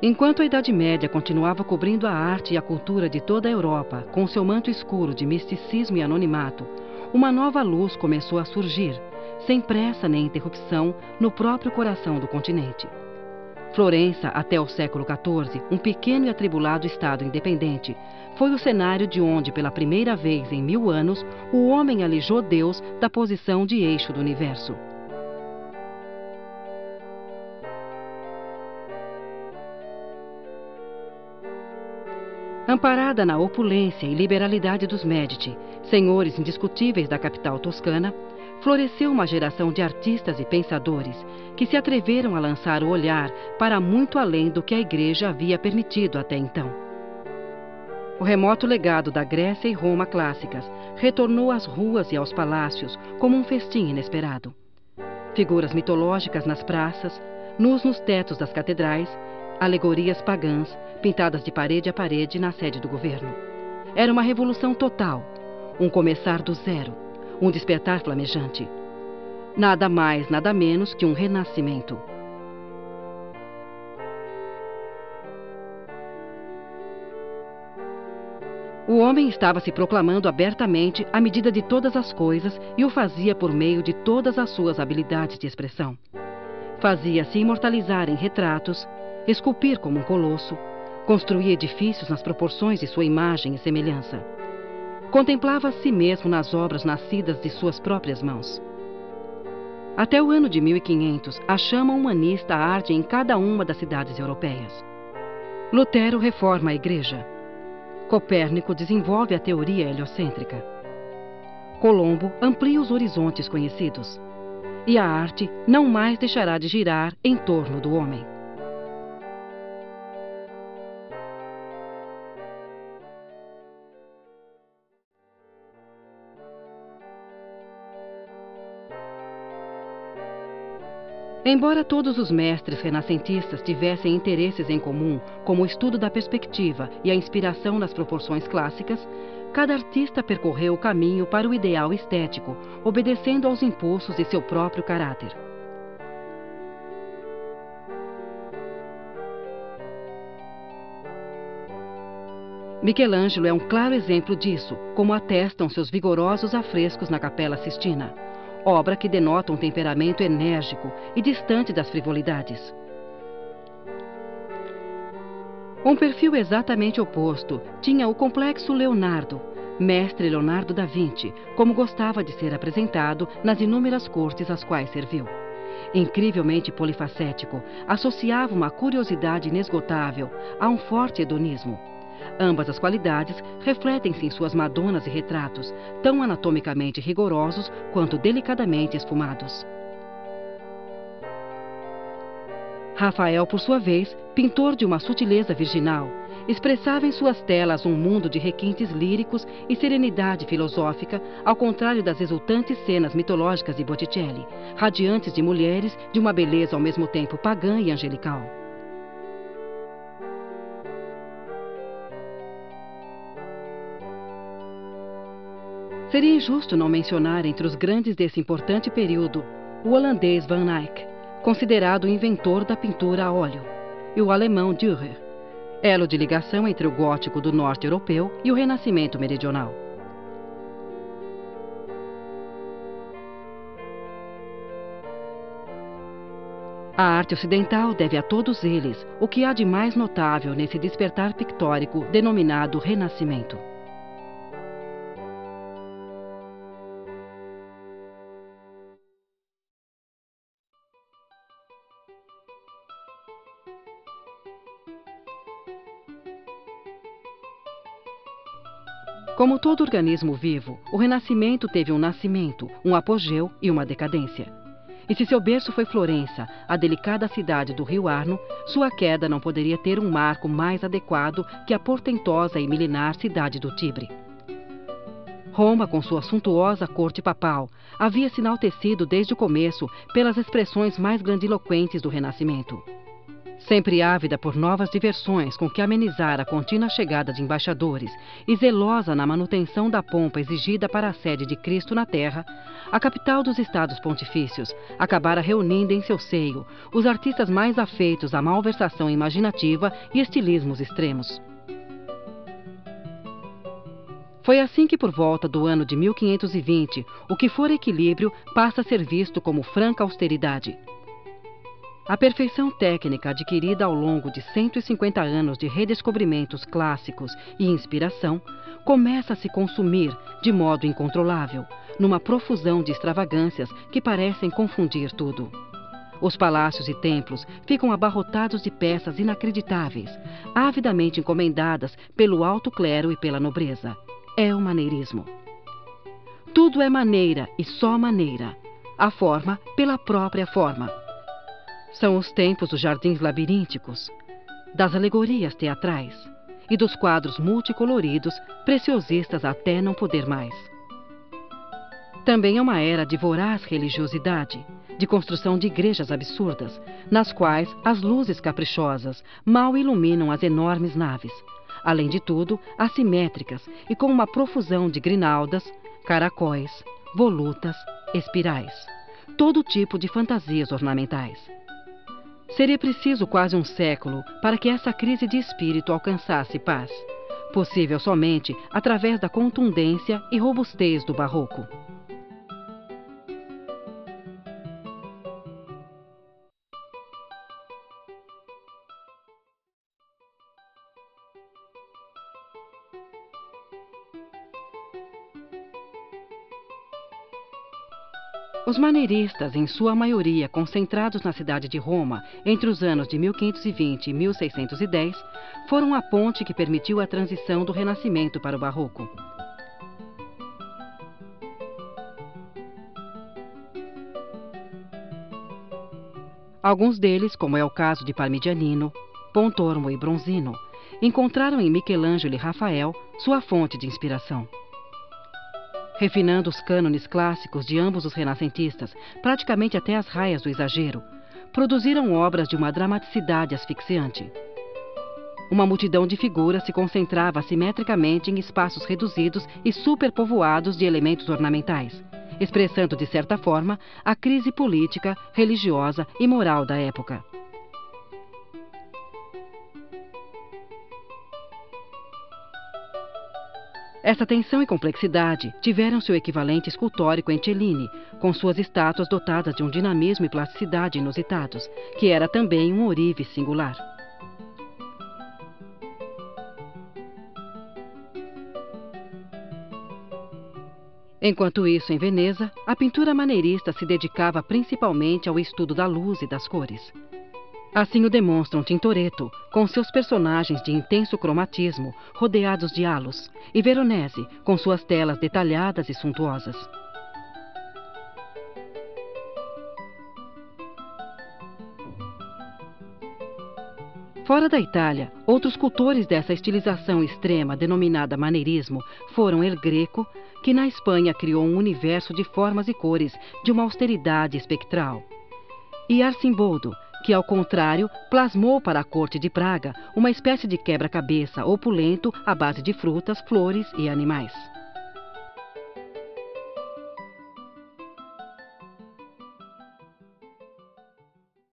Enquanto a Idade Média continuava cobrindo a arte e a cultura de toda a Europa com seu manto escuro de misticismo e anonimato, uma nova luz começou a surgir, sem pressa nem interrupção, no próprio coração do continente. Florença, até o século XIV, um pequeno e atribulado estado independente, foi o cenário de onde, pela primeira vez em 1000 anos, o homem alijou Deus da posição de eixo do universo. Amparada na opulência e liberalidade dos Médici, senhores indiscutíveis da capital toscana, floresceu uma geração de artistas e pensadores que se atreveram a lançar o olhar para muito além do que a Igreja havia permitido até então. O remoto legado da Grécia e Roma clássicas retornou às ruas e aos palácios como um festim inesperado. Figuras mitológicas nas praças, nus nos tetos das catedrais, alegorias pagãs, pintadas de parede a parede na sede do governo. Era uma revolução total, um começar do zero, um despertar flamejante. Nada mais, nada menos que um renascimento. O homem estava se proclamando abertamente à medida de todas as coisas e o fazia por meio de todas as suas habilidades de expressão. Fazia-se imortalizar em retratos, esculpir como um colosso, construía edifícios nas proporções de sua imagem e semelhança. Contemplava a si mesmo nas obras nascidas de suas próprias mãos. Até o ano de 1500, a chama humanista arde em cada uma das cidades europeias. Lutero reforma a Igreja. Copérnico desenvolve a teoria heliocêntrica. Colombo amplia os horizontes conhecidos. E a arte não mais deixará de girar em torno do homem. Embora todos os mestres renascentistas tivessem interesses em comum, como o estudo da perspectiva e a inspiração nas proporções clássicas, cada artista percorreu o caminho para o ideal estético, obedecendo aos impulsos de seu próprio caráter. Michelangelo é um claro exemplo disso, como atestam seus vigorosos afrescos na Capela Sistina, obra que denota um temperamento enérgico e distante das frivolidades. Um perfil exatamente oposto tinha o complexo Leonardo, mestre Leonardo da Vinci, como gostava de ser apresentado nas inúmeras cortes às quais serviu. Incrivelmente polifacético, associava uma curiosidade inesgotável a um forte hedonismo. Ambas as qualidades refletem-se em suas madonas e retratos, tão anatomicamente rigorosos quanto delicadamente esfumados. Rafael, por sua vez, pintor de uma sutileza virginal, expressava em suas telas um mundo de requintes líricos e serenidade filosófica, ao contrário das exultantes cenas mitológicas de Botticelli, radiantes de mulheres de uma beleza ao mesmo tempo pagã e angelical. Seria injusto não mencionar entre os grandes desse importante período o holandês Van Eyck, considerado o inventor da pintura a óleo, e o alemão Dürer, elo de ligação entre o gótico do norte europeu e o renascimento meridional. A arte ocidental deve a todos eles o que há de mais notável nesse despertar pictórico denominado Renascimento. Como todo organismo vivo, o Renascimento teve um nascimento, um apogeu e uma decadência. E se seu berço foi Florença, a delicada cidade do rio Arno, sua queda não poderia ter um marco mais adequado que a portentosa e milenar cidade do Tibre. Roma, com sua suntuosa corte papal, havia se enaltecido desde o começo pelas expressões mais grandiloquentes do Renascimento. Sempre ávida por novas diversões com que amenizar a contínua chegada de embaixadores e zelosa na manutenção da pompa exigida para a sede de Cristo na Terra, a capital dos Estados Pontifícios acabara reunindo em seu seio os artistas mais afeitos à malversação imaginativa e estilismos extremos. Foi assim que, por volta do ano de 1520, o que for equilíbrio passa a ser visto como franca austeridade. A perfeição técnica adquirida ao longo de 150 anos de redescobrimentos clássicos e inspiração começa a se consumir de modo incontrolável, numa profusão de extravagâncias que parecem confundir tudo. Os palácios e templos ficam abarrotados de peças inacreditáveis, avidamente encomendadas pelo alto clero e pela nobreza. É o maneirismo. Tudo é maneira e só maneira. A forma pela própria forma. São os tempos dos jardins labirínticos, das alegorias teatrais e dos quadros multicoloridos, preciosistas até não poder mais. Também é uma era de voraz religiosidade, de construção de igrejas absurdas, nas quais as luzes caprichosas mal iluminam as enormes naves, além de tudo, assimétricas e com uma profusão de grinaldas, caracóis, volutas, espirais, todo tipo de fantasias ornamentais. Seria preciso quase um século para que essa crise de espírito alcançasse paz, possível somente através da contundência e robustez do barroco. Os maneiristas, em sua maioria concentrados na cidade de Roma entre os anos de 1520 e 1610, foram a ponte que permitiu a transição do Renascimento para o Barroco. Alguns deles, como é o caso de Parmigianino, Pontormo e Bronzino, encontraram em Michelangelo e Rafael sua fonte de inspiração. Refinando os cânones clássicos de ambos os renascentistas, praticamente até as raias do exagero, produziram obras de uma dramaticidade asfixiante. Uma multidão de figuras se concentrava assimetricamente em espaços reduzidos e superpovoados de elementos ornamentais, expressando, de certa forma, a crise política, religiosa e moral da época. Essa tensão e complexidade tiveram seu equivalente escultórico em Cellini, com suas estátuas dotadas de um dinamismo e plasticidade inusitados, que era também um ourive singular. Enquanto isso, em Veneza, a pintura maneirista se dedicava principalmente ao estudo da luz e das cores. Assim o demonstram Tintoretto, com seus personagens de intenso cromatismo, rodeados de halos, e Veronese, com suas telas detalhadas e suntuosas. Fora da Itália, outros cultores dessa estilização extrema denominada maneirismo foram El Greco, que na Espanha criou um universo de formas e cores de uma austeridade espectral, e Arcimboldo, que, ao contrário, plasmou para a corte de Praga uma espécie de quebra-cabeça opulento à base de frutas, flores e animais.